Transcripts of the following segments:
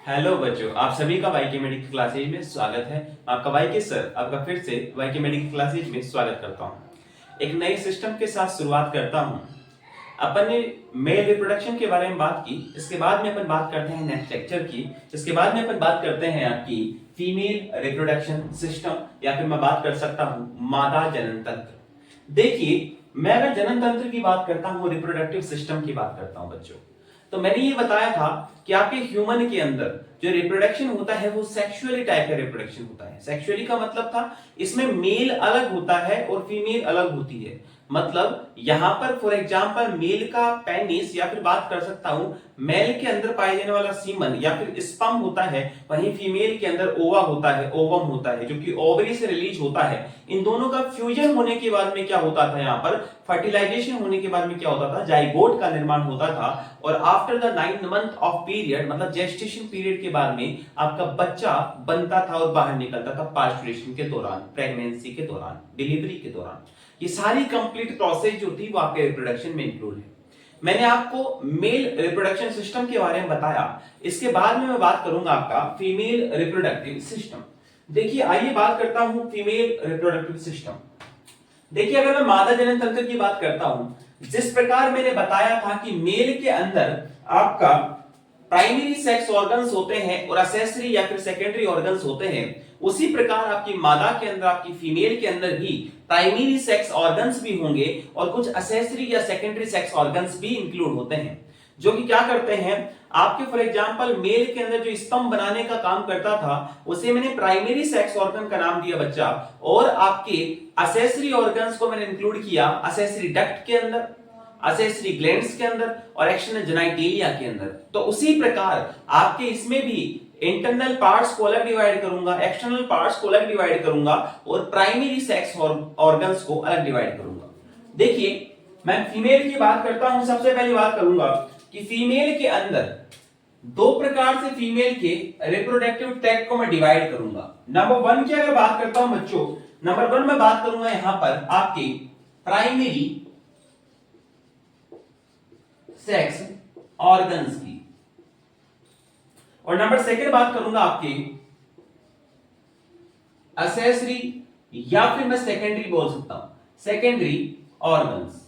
Hello बच्चों, आप सभी का वाईके मेडिकल क्लासेज में स्वागत है। आपका वाईके सर आपका फिर से वाईके मेडिकल क्लासेज में स्वागत करता हूं। एक नए सिस्टम के साथ शुरुआत करता हूं। अपन ने मेल रिप्रोडक्शन के बारे में बात की, इसके बाद में अपन बात करते हैं नेक्स्ट लेक्चर की। इसके बाद में अपन बात करते हैं आपकी फीमेल रिप्रोडक्शन सिस्टम, या फिर मैं बात कर सकता हूं मादा जनन तंत्र। देखिए, मैं अगर जनन तंत्र की बात करता हूं, रिप्रोडक्टिव सिस्टम की बात करता हूं बच्चों, तो मैंने ये बताया था कि आपके ह्यूमन के अंदर जो रिप्रोडक्शन होता है वो सेक्सुअली टाइप का रिप्रोडक्शन होता है। सेक्सुअली का मतलब था इसमें मेल अलग होता है और फीमेल अलग होती है। मतलब यहां पर फॉर एग्जांपल मेल का पेनिस, या फिर बात कर सकता हूं मेल के अंदर पाए जाने वाला सीमन या फिर स्पर्म होता है, वहीं फीमेल के अंदर ओवा होता है, ओवम होता है, जो कि ओवरी से रिलीज होता है। इन दोनों का फ्यूजन होने के बाद में क्या होता था, यहाँ पर फर्टिलाइजेशन होने के बाद में क्या होता था, जाइगोट का निर्माण होता था। और after the 9 month of period, मतलब जेस्टेशन पीरियड के बाद में आपका बच्चा बनता था और बाहर निकलता था पास्चुरेशन के दौरान, प्रेगनेंसी के दौरान, डिलीवरी के दौरान। ये सारी कंप्लीट प्रोसेस जो थी वो आपके रिप्रोडक्शन में इंक्लूड है। मैंने आपको मेल रिप्रोडक्शन सिस्टम के बारे में बताया। इसके बाद में मैं बात करूंगा आपका फीमेल रिप्रोडक्टिव सिस्टम। देखिए, आइए बात करता हूं फीमेल रिप्रोडक्टिव सिस्टम। देखिए, अगर मैं मादा जनन तंत्र की बात करता हूं, जिस प्रकार मैंने बताया था कि मेल के अंदर आपका प्राइमरी सेक्स ऑर्गन्स होते हैं और असेसरी या फिर सेकेंडरी ऑर्गन्स होते हैं, उसी प्रकार आपकी मादा के अंदर, आपकी फीमेल के अंदर भी प्राइमरी सेक्स ऑर्गन्स भी होंगे और कुछ असेसरी या सेकेंडरी सेक्स ऑर्गन्स भी इंक्लूड होते हैं, जो कि क्या करते हैं आपके, फॉर एग्जांपल मेल के अंदर जो स्पर्म बनाने का काम करता था उसे मैंने प्राइमरी सेक्स ऑर्गन का नाम दिया बच्चा, और आपके असेसरी ऑर्गन्स को मैंने इंक्लूड किया असेसरी डक्ट के अंदर, असेसरी ग्लैंड्स के अंदर और एक्सटर्नल जेनिटलिया के अंदर। तो उसी प्रकार आपके इसमें भी इंटरनल पार्ट्स को अलग डिवाइड करूंगा, एक्सटर्नल पार्ट्स को अलग डिवाइड करूंगा और प्राइमरी सेक्स ऑर्गन्स को अलग डिवाइड करूंगा। देखिए, मैं फीमेल की बात करता हूं। सबसे पहली बात करूंगा कि फीमेल के अंदर दो प्रकार से फीमेल के रिप्रोडक्टिव ट्रैक्ट को मैं डिवाइड करूंगा। नंबर 1 की अगर बात करता हूं बच्चों, नंबर 1 में बात करूंगा यहां पर आपके प्राइमरी सेक्स ऑर्गन्स की, और नंबर 2 बात करूंगा आपके असेसरी या फिर मैं सेकेंडरी बोल सकता हूं, सेकेंडरी ऑर्गन्स।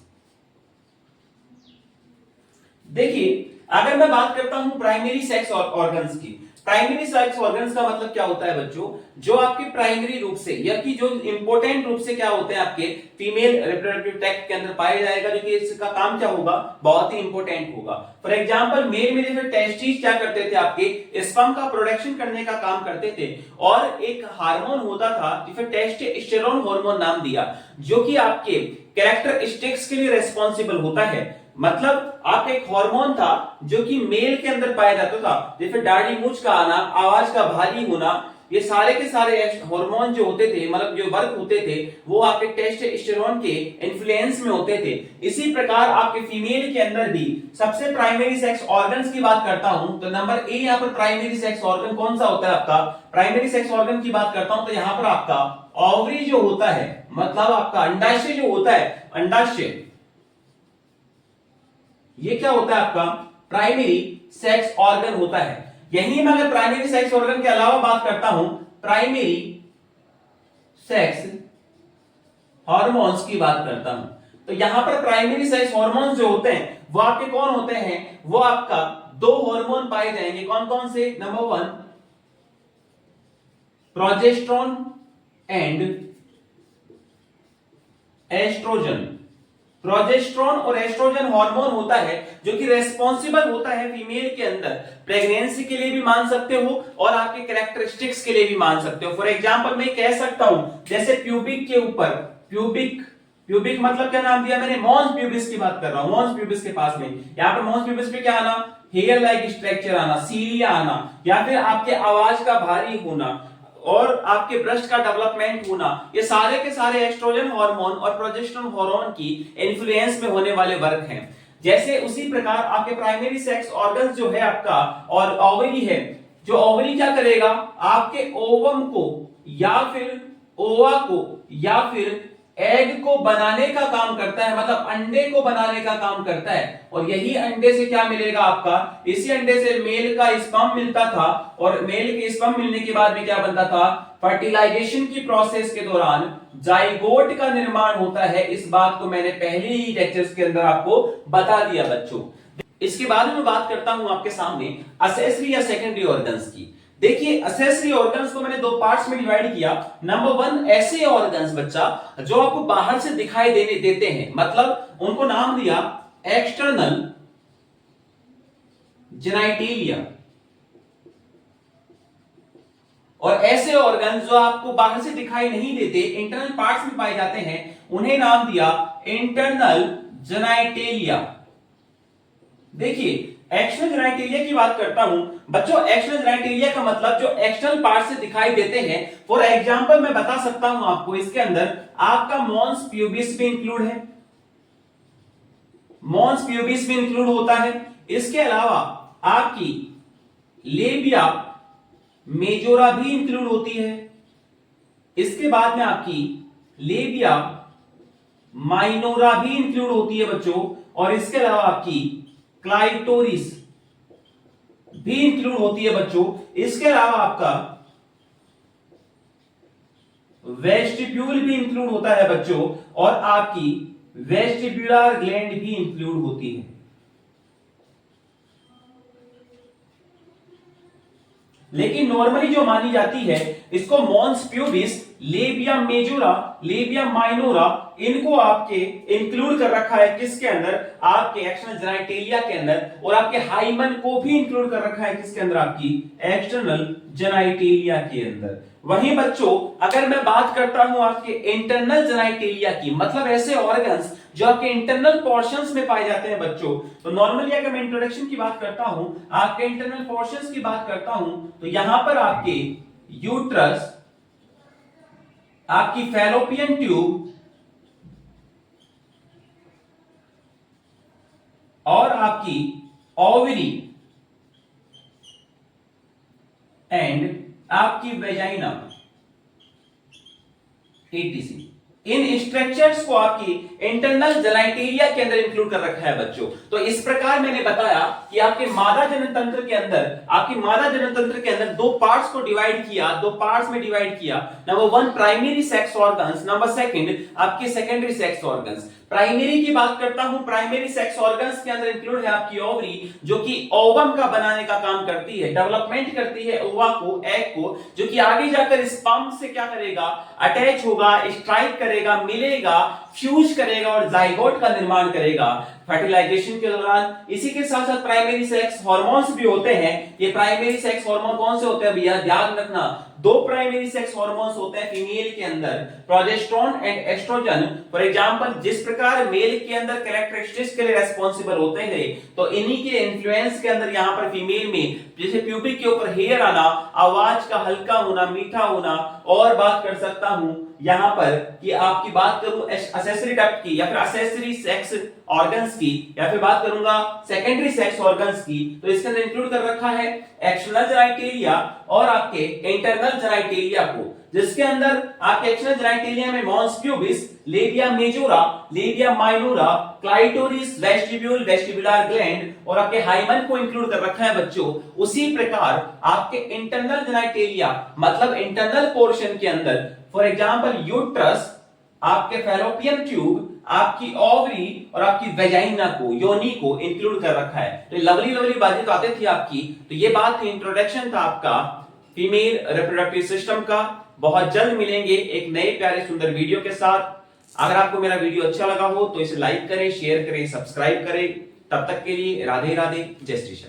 देखिए, अगर मैं बात करता हूं प्राइमरी सेक्स ऑर्गन्स की, प्राइमरी सेक्स ऑर्गन्स का मतलब क्या होता है बच्चों, जो आपके प्राइमरी रूप से या कि जो इंपॉर्टेंट रूप से क्या होते हैं आपके फीमेल रिप्रोडक्टिव ट्रैक्ट के अंदर पाया जाएगा, जो कि इसका काम क्या होगा, बहुत ही इंपॉर्टेंट होगा। फॉर एग्जांपल मेल में जैसे टेस्टिस क्या करते थे, आपके स्पर्म का प्रोडक्शन करने का काम करते थे, और एक हार्मोन होता था जिसे टेस्टोस्टेरोन हार्मोन नाम दिया, जो कि आपके कैरेक्टरिस्टिक्स के लिए रिस्पांसिबल होता है। मतलब आपका एक हार्मोन था जो कि मेल के अंदर पाया जाता था, जैसे दाढ़ी मूंछ का आना, आवाज का भारी होना, ये सारे के सारे हार्मोन जो होते थे, मतलब जो वर्क होते थे, वो आपके टेस्टोस्टेरोन के इन्फ्लुएंस में होते थे। इसी प्रकार आपके फीमेल के अंदर भी सबसे प्राइमरी सेक्स ऑर्गन्स की बात करता हूं तो नंबर ए यहाँ पर प्राइमरी सेक्स ऑर्गन कौन सा होता है आपका, प्राइमरी सेक्स ऑर्गन की बात करता हूं तो यहाँ पर आपका ओवरी जो होता है, मतलब आपका अंडाशय जो होता है, अंडाशय, ये क्या होता है आपका प्राइमरी सेक्स ऑर्गन होता है। यही मैं अगर प्राइमरी सेक्स ऑर्गन के अलावा बात करता हूं, प्राइमरी सेक्स हार्मोन्स की बात करता हूं, तो यहां पर प्राइमरी सेक्स हार्मोन्स जो होते हैं वो आपके कौन होते हैं, वो आपका दो हार्मोन पाए जाएंगे। कौन कौन से, number 1 progesterone and oestrogen. Progesterone और एस्ट्रोजन हार्मोन होता है जो कि रेस्पॉन्सिबल होता है फीमेल के अंदर प्रेगनेंसी के लिए भी मान सकते हो और आपके कैरेक्टरिस्टिक्स के लिए भी मान सकते हो। फॉर एग्जांपल मैं कह सकता हूं जैसे प्यूबिक के ऊपर, प्यूबिक मतलब क्या नाम दिया मैंने, मॉन्स प्यूबिस की बात कर रहा हूं, मॉन्स प्यूबिस के पास में, यहां पर मॉन्स प्यूबिस पे क्या आना, हेयर लाइक स्ट्रक्चर आना, सीलिया आना, या फिर आपके आवाज का भारी होना और आपके ब्रेस्ट का डेवलपमेंट होना, ये सारे के सारे एस्ट्रोजन हार्मोन और प्रोजेस्टेरोन हार्मोन की इन्फ्लुएंस में होने वाले वर्क हैं। जैसे उसी प्रकार आपके प्राइमरी सेक्स ऑर्गन्स जो है आपका और ओवरी है, जो ओवरी क्या करेगा, आपके ओवम को या फिर ओवा को या फिर एग को बनाने का काम करता है, मतलब अंडे को बनाने का काम करता है। और यही अंडे से क्या मिलेगा आपका, इसी अंडे से मेल का स्पर्म मिलता था, और मेल के स्पर्म मिलने के बाद में क्या बनता था, फर्टिलाइजेशन की प्रोसेस के दौरान जाइगोट का निर्माण होता है। इस बात को मैंने पहले ही लेक्चर्स के अंदर आपको बता दिया बच्चों। इसके बाद में बात करता हूं आपके सामने असेसरी या सेकेंडरी ऑर्गन्स की। देखिए असेसरी ऑर्गन्स को मैंने दो पार्ट्स में डिवाइड किया। नंबर वन, ऐसे ऑर्गन्स बच्चा जो आपको बाहर से दिखाई देते हैं, मतलब उनको नाम दिया एक्सटर्नल जेनिटलिया। और ऐसे ऑर्गन जो आपको बाहर से दिखाई नहीं देते, इंटरनल पार्ट्स में पाए जाते हैं, उन्हें नाम दिया इंटरनल जेनिटलिया। देखिए एक्सटर्नल जेनिटलिया की बात करता हूं बच्चों। एक्सटर्नल जेनिटलिया का मतलब जो एक्सटर्नल पार्ट से दिखाई देते हैं। फॉर एग्जांपल मैं बता सकता हूं आपको, इसके अंदर आपका मॉन्स प्यूबिस भी इंक्लूड है, मॉन्स प्यूबिस भी इंक्लूड होता है। इसके अलावा आपकी लेबिया मेजोरा भी इंक्लूड होती है। इसके बाद में आपकी लेबिया माइनोरा भी इंक्लूड होती है बच्चों। और इसके अलावा आपकी क्लाइटोरिस भी इंक्लूड होती है बच्चों। इसके अलावा आपका वेस्टिब्यूल भी इंक्लूड होता है बच्चों, और आपकी वेस्टिब्युलर ग्लैंड भी इंक्लूड होती है। लेकिन नॉर्मली जो मानी जाती है, इसको mons pubis, labia majora, labia minora, इनको आपके इंक्लूड कर रखा है किसके अंदर, आपके एक्सटर्नल जेनिटलिया के अंदर। और आपके हाइमन को भी इंक्लूड कर रखा है किसके अंदर, आपकी एक्सटर्नल जेनिटलिया के अंदर। वहीं बच्चों अगर मैं बात करता हूं आपके इंटरनल जेनिटलिया की, मतलब ऐसे ऑर्गन्स जो आपके इंटरनल पोर्शंस में पाए जाते हैं बच्चों। तो नॉर्मली अगर मैं इंट्रोडक्शन की बात करता हूं, आपके इंटरनल पोर्शंस की बात करता हूं, तो यहां पर आपके यूट्रस, आपकी फैलोपियन ट्यूब और आपकी ओवरी एंड आपकी वेजाइना एटीसी, इन स्ट्रक्चर्स को आपकी इंटरनल जेनिटलिया के अंदर इंक्लूड कर रखा है बच्चों। तो इस प्रकार मैंने बताया कि आपके मादा जनन तंत्र के अंदर, आपकी मादा जनन तंत्र के अंदर दो पार्ट्स को डिवाइड किया, दो पार्ट्स में डिवाइड किया। Number one primary sex organs, number second आपके सेकेंडरी सेक्स ऑर्गन्स। प्राइमरी की बात करता हूं, प्राइमरी सेक्स ऑर्गन्स के अंदर इंक्लूड है आपकी ओवरी, जो कि ओवम का बनाने का काम करती है, डेवलपमेंट करती है ओवा को, एग को, जो कि आगे जाकर स्पर्म से क्या करेगा, अटैच होगा, स्ट्राइक करेगा, मिलेगा, फ्यूज करेगा और जाइगोट का निर्माण करेगा फर्टिलाइजेशन के दौरान। इसी के साथ साथ प्राइमरी सेक्स हार्मोन्स भी होते हैं। ये प्राइमरी सेक्स हार्मोन कौन से होते हैं भैया, ध्यान रखना, दो प्राइमरी सेक्स हार्मोन्स होते हैं फीमेल के अंदर, progesterone and oestrogen. For example जिस प्रकार मेल के अंदर कैरेक्टरिस्टिक्स के लिए रेस्पॉन्सिबल होते हैं, तो इन्हीं के इन्फ्लुएंस के अंदर यहां पर फीमेल में जैसे प्यूबिक के ऊपर हेयर आना, आवाज का हल्का होना, मीठा होना। और बात कर सकता हूं यहां पर कि आपकी बात करूं एक्सेसरी डक्ट की, या फिर एक्सेसरी सेक्स ऑर्गन्स की, या फिर बात करूंगा सेकेंडरी सेक्स ऑर्गन्स की, तो इसके अंदर इंक्लूड कर रखा है एक्सटर्नल जेनिटलिया और आपके इंटरनल जेनिटलिया को, जिसके अंदर आपके एक्सटर्नल जेनिटलिया में mons pubis, labia majora, labia minora, clitoris, vestibule, vestibular gland और आपके हाइमन को इंक्लूड कर रखा है बच्चों। उसी प्रकार आपके इंटरनल जेनिटलिया मतलब इंटरनल पोर्शन के अंदर, फॉर एग्जांपल यूट्रस, आपके फैलोपियन ट्यूब, आपकी ओवरी और आपकी वेजाइना को, योनि को इंक्लूड कर रखा है। तो लवली लवली बातें तो आती थी आपकी। तो ये बात थी, इंट्रोडक्शन था आपका फीमेल रिप्रोडक्टिव सिस्टम का। बहुत जल्द मिलेंगे एक नए प्यारे सुंदर वीडियो के साथ। अगर आपको मेरा वीडियो अच्छा लगा हो तो इसे लाइक करें, शेयर करें, सब्सक्राइब करें। तब तक के लिए राधे राधे, जय श्री कृष्ण।